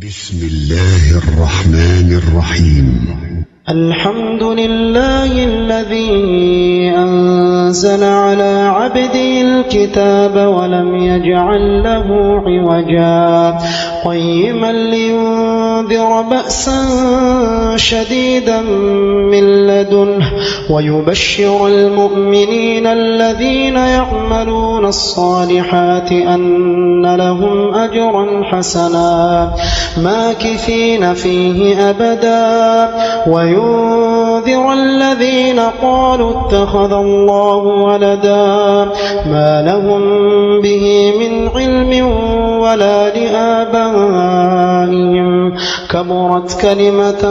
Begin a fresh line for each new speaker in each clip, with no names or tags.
بسم الله الرحمن الرحيم.
الحمد لله الذي أنزل على عبده الكتاب ولم يجعل له عوجا قيما لينذر بأسا شديدا من لدنه ويبشر المؤمنين الذين يعملون الصالحات أن لهم أجرا حسنا ماكثين فيه أبدا وينذر الذين قالوا اتخذ الله ولدا ما لهم به من علم ولا لآبائهم كبرت كلمة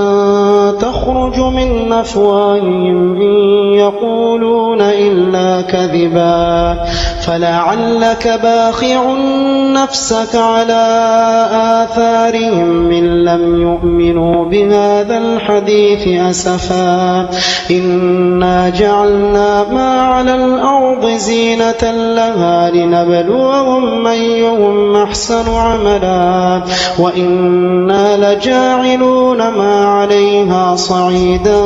تخرج من أفواههم إن يقولون إلا كذبا فلعلك باخع نفسك على آثارهم إن لم يؤمنوا بهذا الحديث أسفا إنا جعلنا ما على الأرض زينة لها لنبلوهم أيهم أحسن عملا وإنا لجاعلون ما عليها صعيدا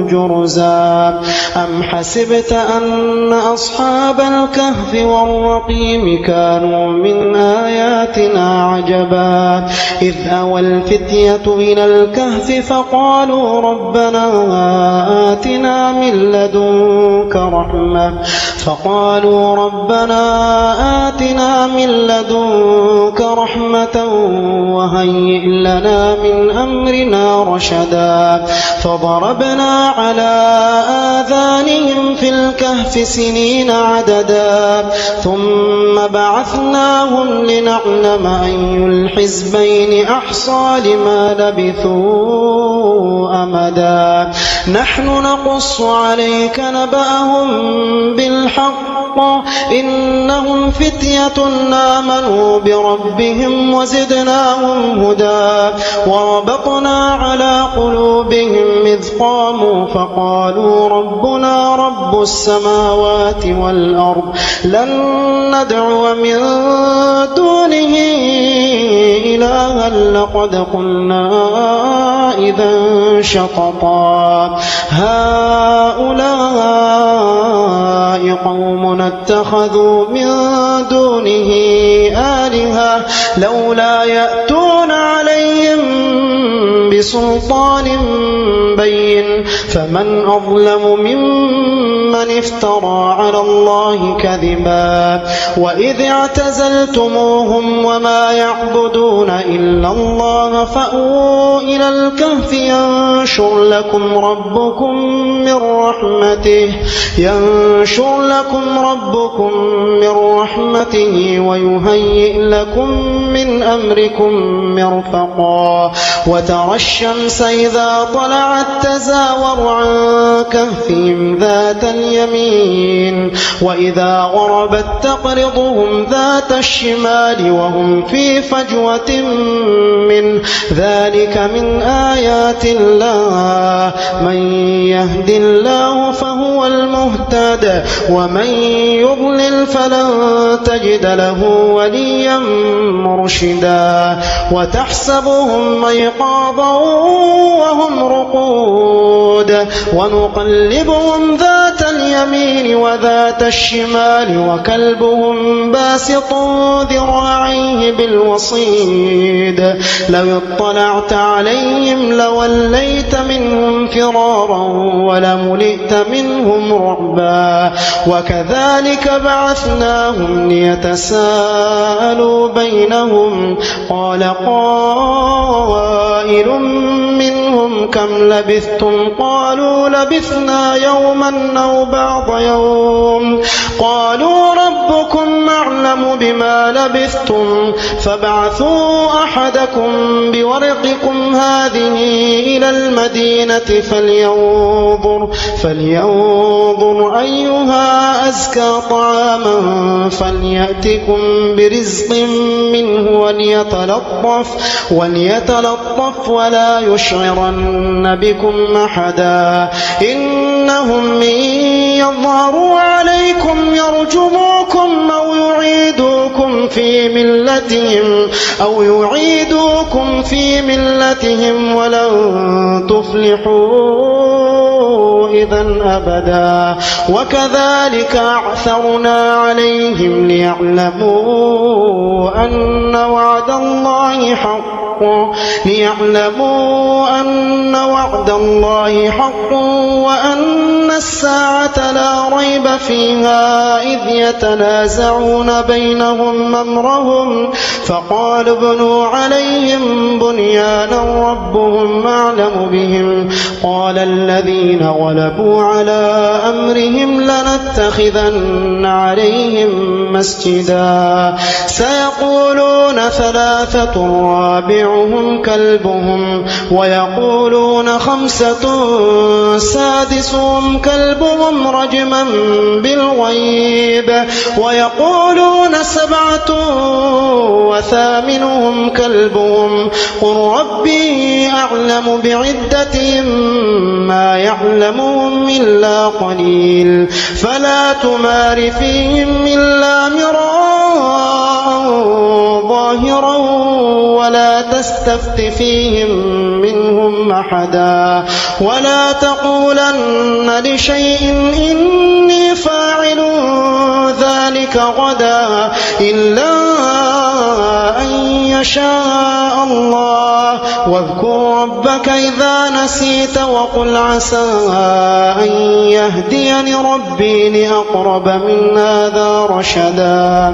جرزا أم حسبت أن أصحاب الكهف والرقيم كانوا من آياتنا عجبا إذ أوى الفتية إلى الكهف فقالوا ربنا آتنا من لدنك رحمة وهيئ لنا من أمرنا رشدا فضربنا على آذانهم في الكهف سنين عددا ثم بعثناهم لنعلم أي الحزبين أحصى لما لبثوا أمدا نحن نقص عليك نبأهم بالحق إنهم فتية آمنوا بربهم وزدناهم هدى وربطنا على قلوبهم إذ قاموا فقالوا ربنا رب السماوات والأرض لن ندعو من دونه إلها لقد قلنا إذا شططا هؤلاء قوم اتخذوا من دونه آلهة لولا يأتون عليهم بسلطان بين فمن أظلم ممن افترى على الله كذبا وإذ اعتزلتموهم وما يعبدون إلا الله فأووا إلى الكهف ينشر لكم ربكم من رحمته ويهيئ لكم من أمركم مرفقا وترى الشمس إذا طلعت تزاور عن كهفهم ذات اليمين وإذا غربت تقرضهم ذات الشمال وهم في فجوة من ذلك من آيات الله من يهد الله فهو المهتد ومن يضلل فلن تجد له وليا مرشدا وتحسبهم أيقاظا وهم رقود ونقلبهم ذات اليمين وذات الشمال وكلبهم باسط ذراعيه بالوصيد لو اطلعت عليهم لوليت منهم فرارا ولملئت منهم رعبا وكذلك بعثناهم ليتساءلوا بينهم قال قائل منهم كم لبثتم قالوا لبثنا يوما أو بعض يوم قالوا ربكم أعلم بما لبثتم فابعثوا أحدكم بورقكم هذه إلى المدينة فلينظر أيها أزكى طعاما فليأتكم برزق منه وليتلطف ولا يشعرن بكم أحدا إنهم إن يظهروا عليكم يرجموكم أو يعيدوكم يعيدوكم في ملتهم ولن تفلحوا إذا أبدا وكذلك أعثرنا عليهم ليعلموا أن وعد الله حق وأن الساعة لا ريب فيها إذ يتنازعون بينهم أمرهم فقالوا ابنوا عليهم بنيانا ربهم أعلم بهم قال الذين غلبوا على أمرهم لنتخذن عليهم مسجدا سيقولون ثلاثة رابعهم كلبهم ويقولون خمسة سادسهم كلبهم رجما بالغيب ويقولون سبعة وثامنهم كلبهم قل ربي أعلم بعدتهم ما يعلمهم إلا قليل فلا تمار فيهم إلا مراء ظاهرا ولا تستفت فيهم منهم أحدا ولا تقولن لشيء إني فاعل ذلك غدا إلا أن يشاء الله واذكر ربك إذا نسيت وقل عسى أن يهديني ربي لأقرب من هذا رشدا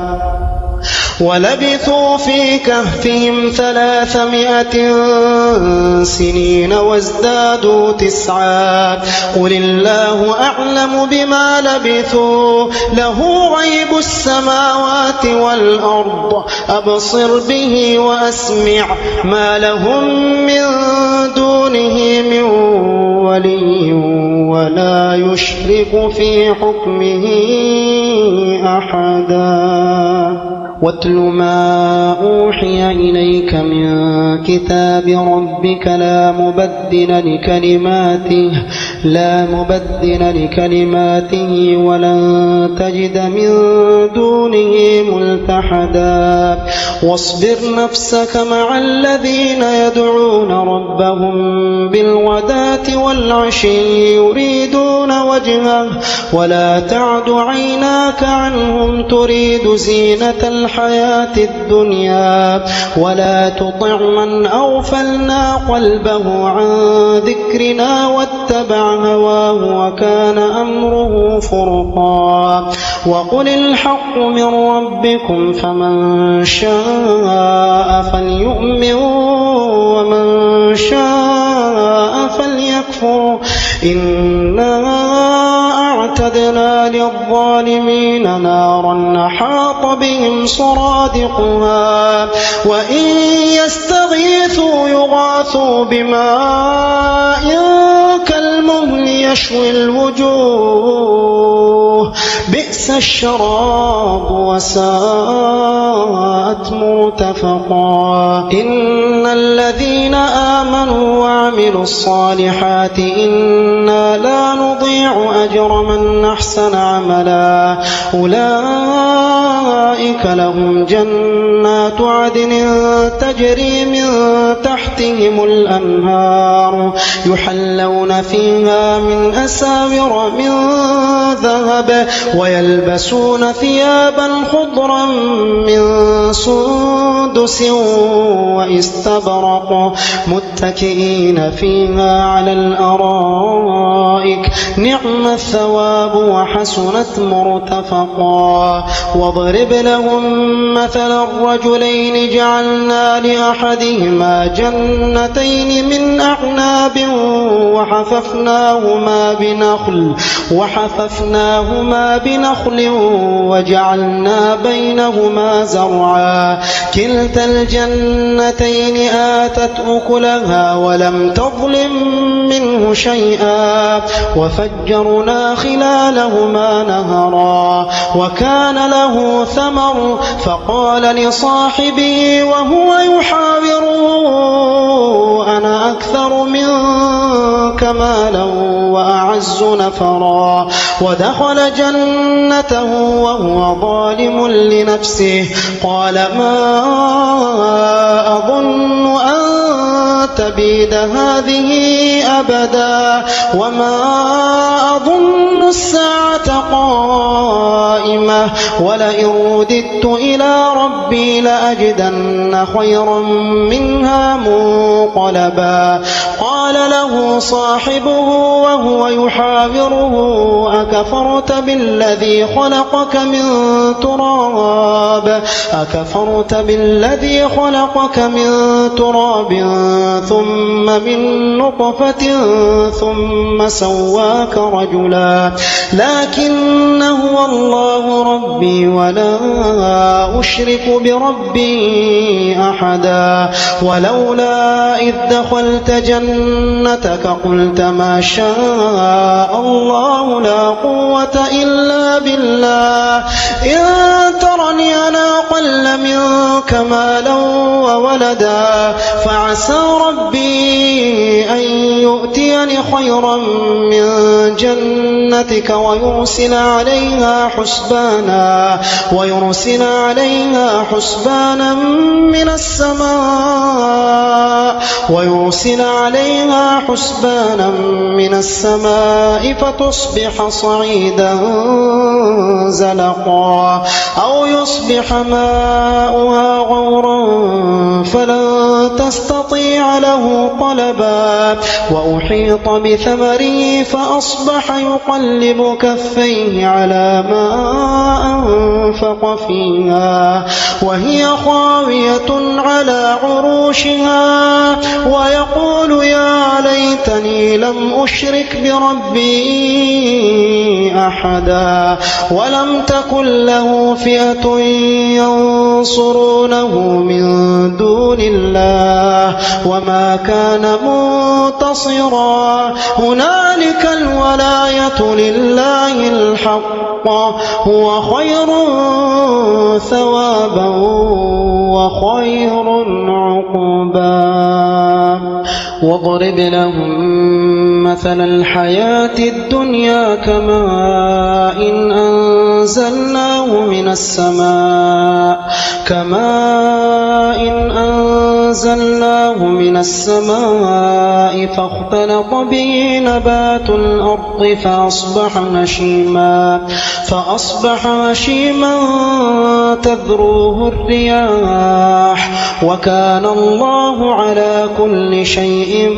ولبثوا في كهفهم 300 سنين وازدادوا 9 قل الله أعلم بما لبثوا له غيب السماوات والأرض أبصر به وأسمع ما لهم من دونه من ولي ولا يشرك في حكمه أحدا واتل ما أوحي إليك من كتاب ربك لا مبدل لكلماته ولن تجد من دونه ملتحدا واصبر نفسك مع الذين يدعون ربهم بالغداة والعشي يريدون وجهه ولا تعد عيناك عنهم تريد زينة الحياة الدنيا ولا تطع من أغفلنا قلبه عن ذكرنا واتبع هواه وكان أمره فرطا وقل الحق من ربكم فمن شاء فليؤمن ومن شاء فليكفر إنا أعتدنا للظالمين نارا أحاط بهم سرادقها وإن يستغيثوا يغاثوا بماء كالمهل يشوي الوجوه بئس الشراب وساءت مرتفقا إن الذين آمنوا وعملوا الصالحات إنا لا نضيع أجر من أحسن عملا أولئك لهم جنات عدن تجري من تحتهم الأنهار يحلون فيها من أساور من ذهب ويلبسون ثيابا خضرا من سندس واستبرق متكئين فيها على الأرائك نعم الثواب وحسنت مرتفقا واضرب لهم مثلا الرجلين جعلنا لأحدهما جنتين من أعناب وحففناهما بنخل وجعلنا بينهما زرعا كلتا الجنتين آتت أكلها ولم تظلم منه شيئا وفجرنا خلالهما نهرا وكان له ثمر فقال لصاحبه وهو يحاوره وأنا أكثر منك مالا وأعز نفرا ودخل جنته وهو ظالم لنفسه قال ما أظن أن تبيد هذه أبدا وما أظن الساعة قائمة ولئن رددت إلى ربي لأجدن خيرا منها منقلبا قال له صاحبه وهو يحاوره أكفرت بالذي خلقك من تراب ثم من نطفة ثم سواك رجلا لكن هو الله ربي ولا أشرك بربي أحدا ولولا إذ دخلت جنتك قلت ما شاء الله لا قوة إلا بالله إن ترني أنا أقل منك مالا وولدا فعسى ربي أن يؤتيني خيرا من جنتك ويرسل عليها حسبانا من السماء فتصبح صعيدا زلقا أو يصبح ماؤها غورا فلن تستطيع له طلبا وأحيط بثمره فأصبح يقلب كفيه على ما أنفق فيها وهي خاوية على عروشها ويقول يا ليتني لم أشرك بربي أحدا ولم تكن له فئة ينصرونه من دون الله وما كان منتصرا هنالك الولاية لله الحق هو خير ثوابا وخير عقبا واضرب لهم مثل الحياة الدنيا كماء أنزلناه من السماء فاختلط به نبات الأرض فأصبح هشيما تذروه الرياح وكان الله على كل شيء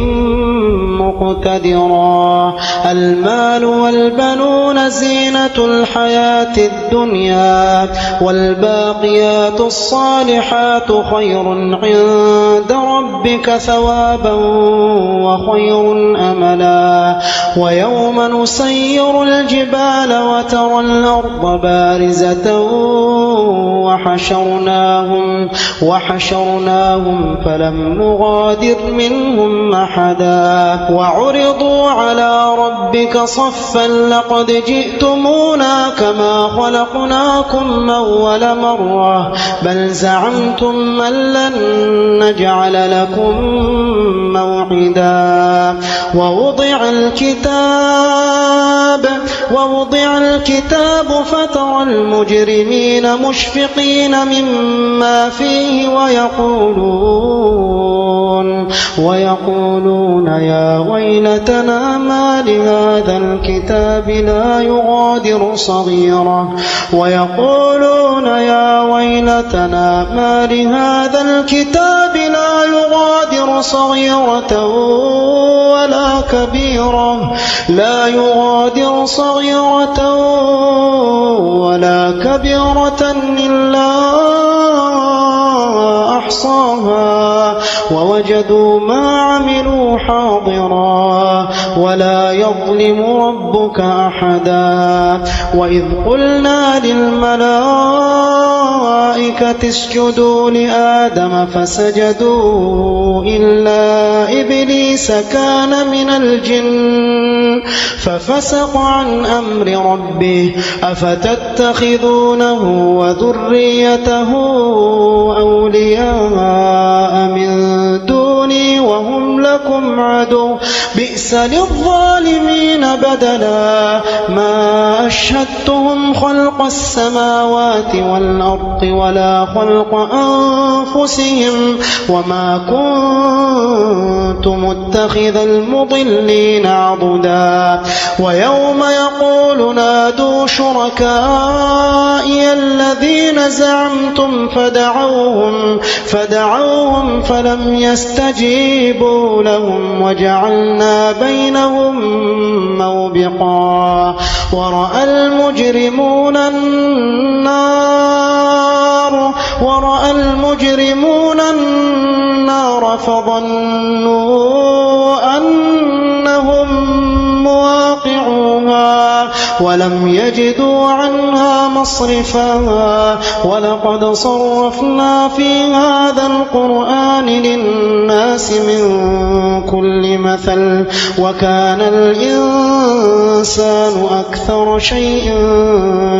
مقتدرا المال والبنون زينة الحياة الدنيا والباقيات الصالحات خير عند ربك ثوابا وخير أملا ويوم نسير الجبال وترى الأرض بارزة وحشرناهم فلم نغادر منهم أحدا وعرضوا على ربك صفا لقد جئتمونا كما خلقناكم أول مرة بل زعمتم أن لن نجعل لكم موعدا ووضع الكتاب فترى المجرمين مشفقين مما فيه ويقولون يا ويلتنا ما لهذا الكتاب لا يغادر صغيرة ولا كبيرة إلا أحصاها ووجدوا ما عملوا حاضرا ولا يظلم ربك أحدا وإذ قلنا للملائكة اسجدوا لآدم فسجدوا إلا إبليس كان من الجن ففسق عن أمر ربه أفتتخذونه وذريته أولياء من دوني وهم لا ليس للظالمين بدلا ما أشهدتهم خلق السماوات والأرض ولا خلق أنفسهم وما كنت متخذ المضلين عضدا ويوم يقول نادوا شركائي الذين زعمتم فدعوهم فلم يستجيبوا لهم وجعلنا بينهم موبقا ورأى المجرمون النار فظنوا أنهم مواقعوها ولم يجدوا عنها مصرفا ولقد صرفنا في هذا القرآن للناس من كل مثل وكان الإنسان أكثر شيء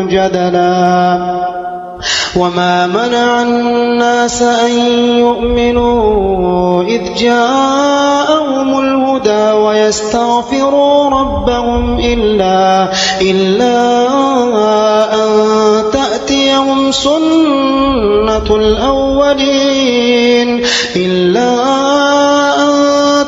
جدلا وما منع الناس أن يؤمنوا إذ جاءهم الهدى ويستغفروا ربهم إلا أن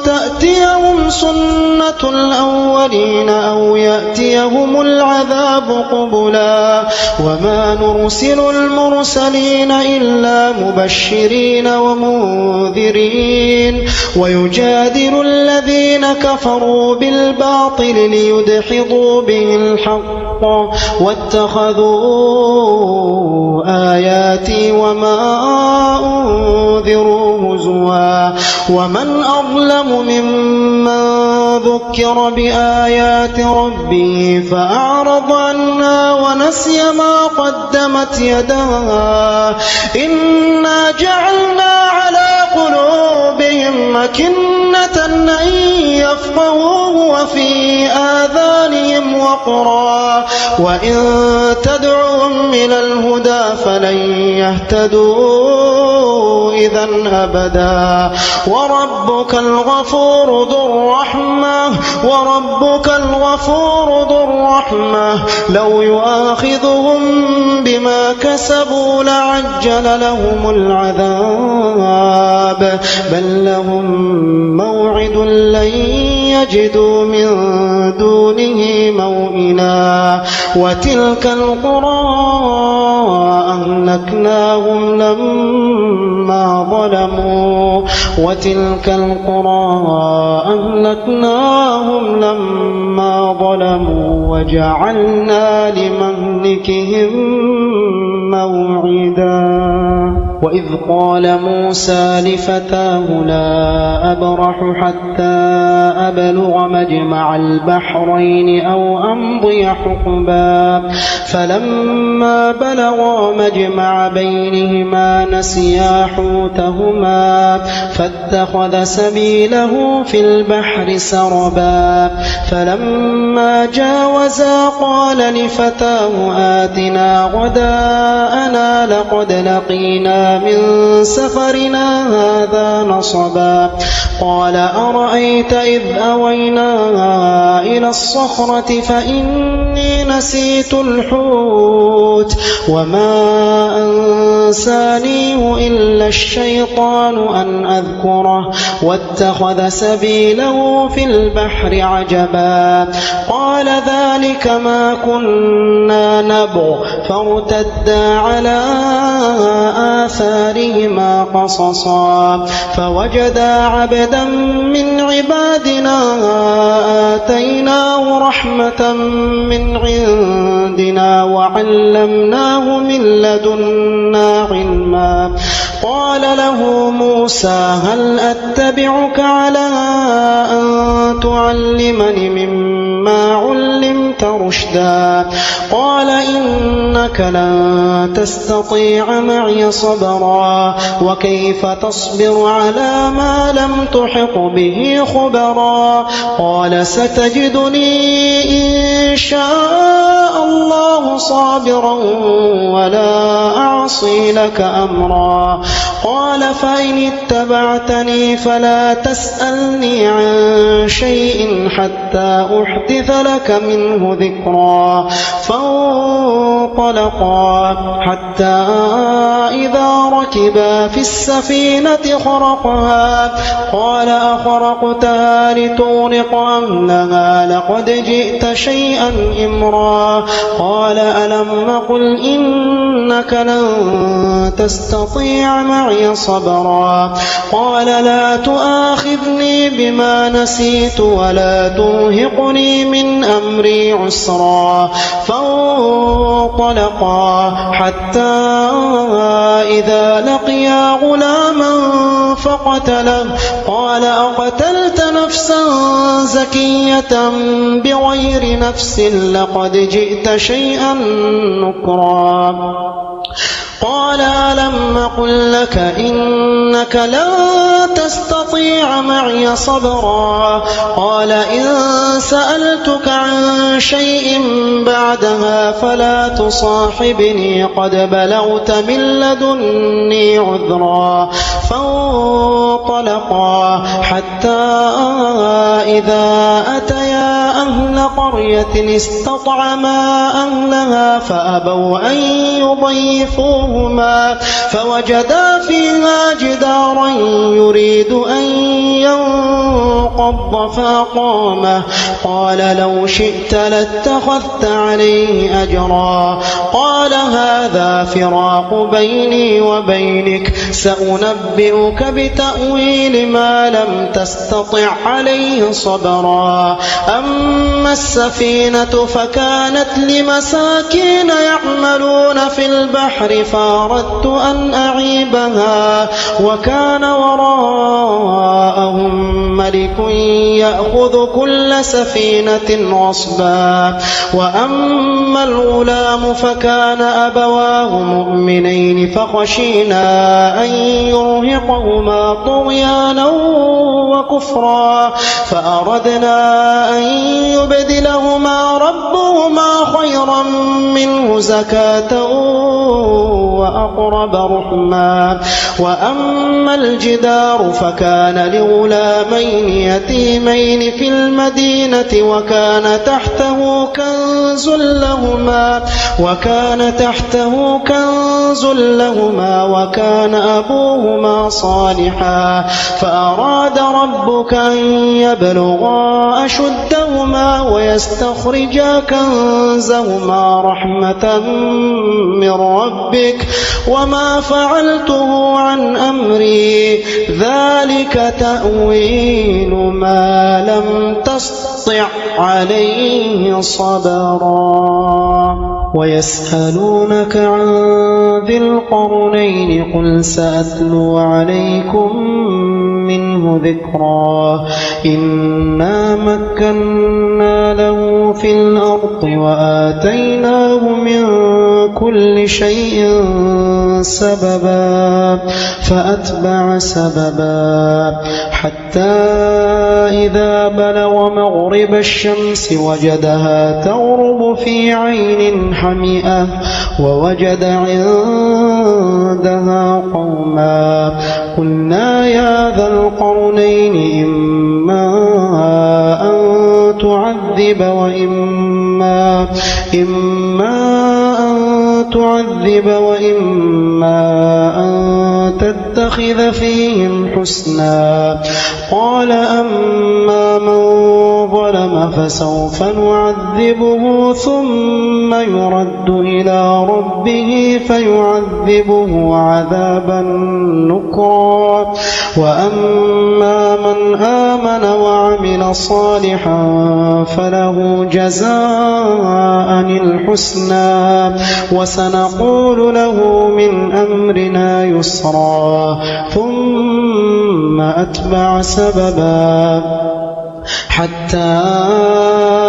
تأتيهم سنة الأولين أو يأتيهم العذاب قبلا وما نرسل المرسلين إلا مبشرين ومنذرين ويجادل الذين كفروا بالباطل ليدحضوا به الحق واتخذوا آياتي وما أنذروا هزوا ومن أظلم ممن ذكر بآيات ربه فأعرض عنها ونسي ما قدمت يداه إنا جعلنا على قلوبهم أكنة أن يفقهوه وفي آذانهم وقرا وإن تدعوهم إلى الهدى فلن يهتدوا إذا أبدا وربك الغفور ذو الرحمة لو يؤاخذهم بما كسبوا لعجل لهم العذاب بل لهم موعد لن يجدوا من دونه موئلا وتلك القرى أهلكناهم لما ظلموا وجعلنا لمهلكهم موعدا وإذ قال موسى لفتاه لا أبرح حتى أبلغ مجمع البحرين أو أمضي حقبا فلما بلغا مجمع بينهما نسيا حوتهما فاتخذ سبيله في البحر سربا فلما جاوزا قال لفتاه آتنا غداءنا لقد لقينا من سفرنا هذا نصبا قال أرأيت إذ أوينا إلى الصخرة فإني نسيت الحوت وما أنسانيه إلا الشيطان أن أذكره واتخذ سبيله في البحر عجبا قال ذلك ما كنا نبغ فارتدا على آثارهما قصصا فوجدا عبدا من عبادنا آتيناه رحمة من عندنا وعلمناه من لدنا علما قال له موسى هل أتبعك على أن تعلمني مما علمت رشدا قال إنك لن تستطيع معي صبرا وكيف تصبر على ما لم تحط به خبرا قال ستجدني إن شاء الله صابرا ولا أعصي لك أمرا. قال فإن اتبعتني فلا تسألني عن شيء حتى أحدث لك منه ذكرا. فانطلقا حتى إذا ركبا في السفينة خرقها قال أخرقتها لتغرق أهلها لقد جئت شيئا إمرا. قال ألم أقل إنك لن تستطيع معي صبرا. قال لا تؤاخذني بما نسيت ولا ترهقني من أمري عسرا. فانطلقا حتى إذا لقيا غلاما فقتله قال أقتلت نفسا زكية بغير نفس لقد جئت شيئا نكرا. قال ألم أقل لك إنك لن تستطيع معي صبرا. قال إن سألتك عن شيء بعدها فلا تصاحبني قد بلغت من لدني عذرا. فانطلقا حتى إذا أتيا أهل قرية استطعما أهلها فأبوا أن يضيفوهما فوجدا فيها جدارا يريد أن ينقض فأقامه. قال لو شئت لاتخذت عليه أجرا. قال هذا فراق بيني وبينك سأنبئك بتأويل ما لم تستطع عليه صبرا. أما السفينة فكانت لمساكين يعملون في البحر فأردت أن أعيبها وكان وراءهم ملك يأخذ كل سفينة غصبا. وأما الغلام فكان أبواه مؤمنين فخشينا أن يرهقهما طغيانا وكفرا فأردنا أن يبدلهما ربهما خيرا منه زكاة وأقرب رحما. وأما الجدار فكان لغلامين يتيمين في المدينة وكان تحته كنز لهما وكان أبوهما صالحا فأراد ربك أن يبلغا أشدهما ويستخرجا كنزهما رحمة من ربك وما فعلته عن أمري ذلك تأويل ما لم تستطع عليه صبرا. ويسألونك عن ذي القرنين قل سأتلو عليكم منه ذكرا. إنا مكنا له في الأرض وآتيناه من كل شيء سببا فأتبع سببا حتى إذا بلغ مغرب الشمس وجدها تغرب في عين حمئة ووجد عندها قوما قلنا يا ذا القرنين إما أن تعذب وإما أن تتخذ فيهم حسنا. قال أما من ظلم فسوف نعذبه ثم يرد إلى ربه فيعذبه عذابا نكرا. وأما من آمن وعمل صالحا فله جزاء الحسنى وسنقول له من أمرنا يسرا. ثم أتبع سببا حتى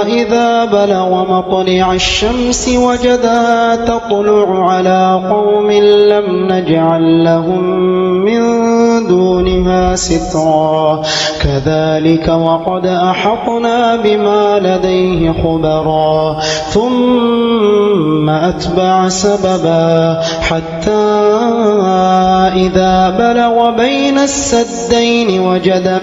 إذا بلغ مطلع الشمس وجدها تطلع على قوم لم نجعل لهم من دونها سترا كذلك وقد أحطنا بما لديه خبرا ثم أتبع سببا حتى إذا بلغ بين السدين وجد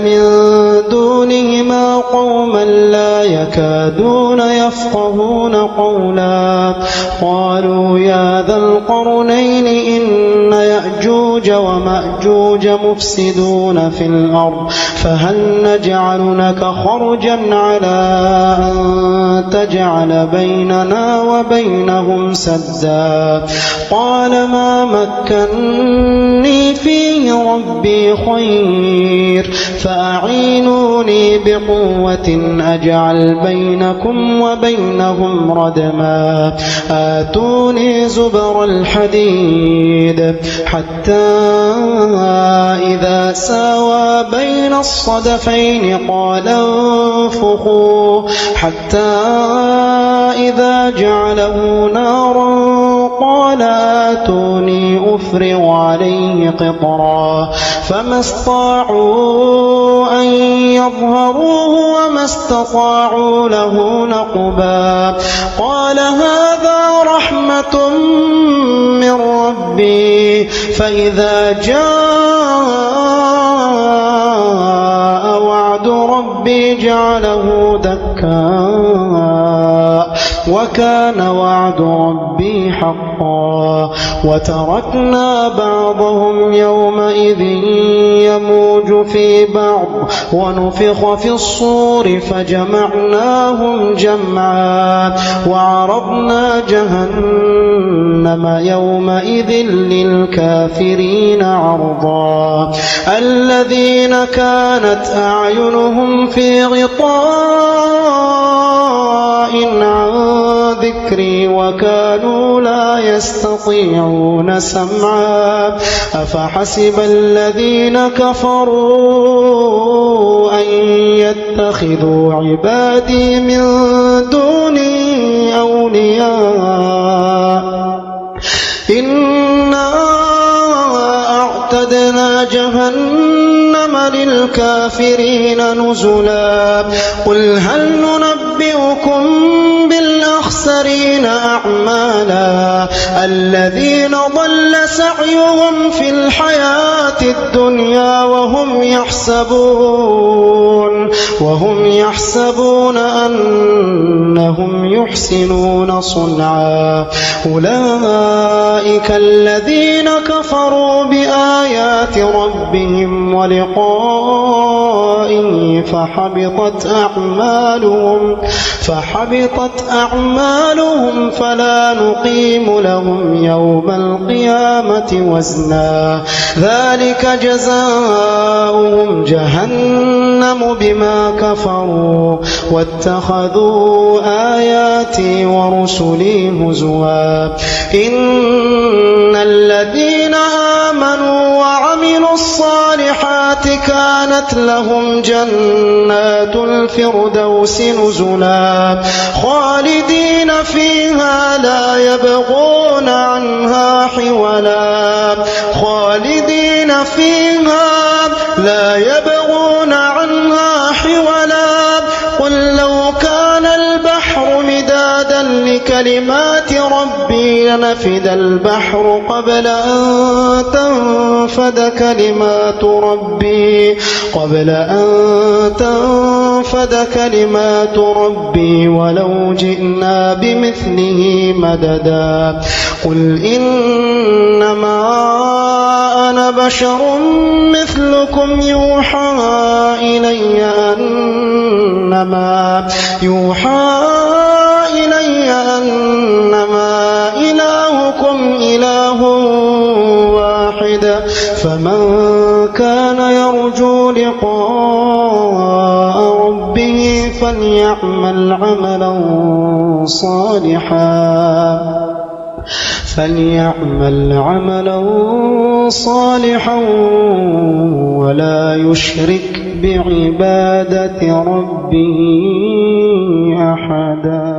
من دونهما قوما لا يكادون يفقهون قولا قالوا يا ذا القرنين إن يأجوج ومأجوج مفسدون في الأرض فهل نجعل لك خرجا على أن تجعل بيننا وبينهم سدا قال ما مكني فيه ربي خير فأعينوني بقوة أجعل بينكم وبينهم ردما آتوني زبر الحديد حتى إذا ساوى بين الصدفين قال انفخوا حتى إذا جعله نارا قال آتوني أفرغ عليه قطرا فما استطاعوا أن يظهروه وما استطاعوا له نقبا قال هذا رحمة من ربي فإذا جاء وعد ربي جعله دكا وكان وعد ربي حقا وتركنا بعضهم يومئذ يموج في بعض ونفخ في الصور فجمعناهم جمعا وعرضنا جهنم يومئذ للكافرين عرضا الذين كانت أعينهم في غطاء عن ذكري وكانوا لا يستطيعون سمعا أفحسب الذين كفروا أن يتخذوا عبادي من دوني أولياء إنا أعتدنا جهنم للكافرين نزلا قل هل ننبئكم بالأخسرين أعمالا الذين ضل سعيهم في الحياة الدنيا وهم يحسبون أنهم يحسنون صنعا أولئك الذين كفروا بآيات ربهم ولقائه فحبطت أعمالهم فلا نقيم لهم يوم القيامة وزنا ذلك جزاؤهم جهنم بما كفروا واتخذوا آياتي ورسلي هزوا إن الذين آمنوا وعملوا الصالحات كانت لهم جنات الفردوس نزلا خالدين فيها لا يبغون عنها حولا قل لو كان البحر مدادا لكلمات ربي لنفد البحر قبل أن تنفد كلمات ربي ولو جئنا بمثله مددا قل إنما أنا بشر مثلكم يوحى إلي أنما إلهكم إله واحد فمن كان يرجو لقاء ربه فليعمل عملا صالحا ولا يشرك بعبادة ربه أحدا.